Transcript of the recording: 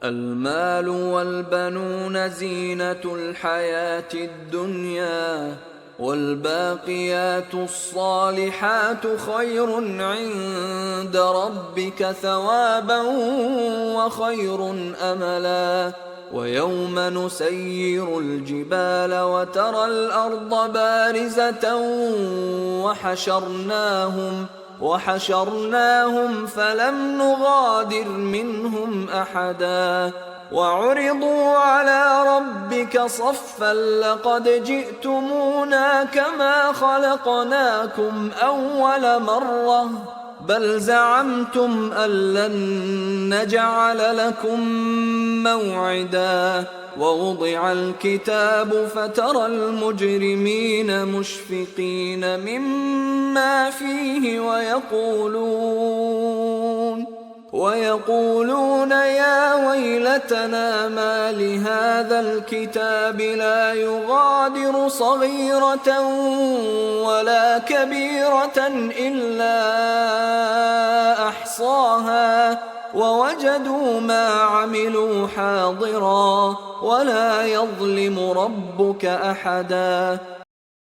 المال والبنون زينة الحياة الدنيا، والباقيات الصالحات خير عند ربك ثوابا وخير أملا. ويوم نسير الجبال وترى الأرض بارزة وحشرناهم فلم نغادر منهم أحدا، وعرضوا على ربك صفا لقد جئتمونا كما خلقناكم أول مرة بل زعمتم أن لن نجعل لكم موعدا. ووضع الكتاب فترى المجرمين مشفقين مما فيه ويقولون يا ويلتنا ما لهذا الكتاب لا يغادر صغيرة ولا كبيرة إلا أحصاها ووجدوا ما عملوا حاضرا ولا يظلم ربك أحدا.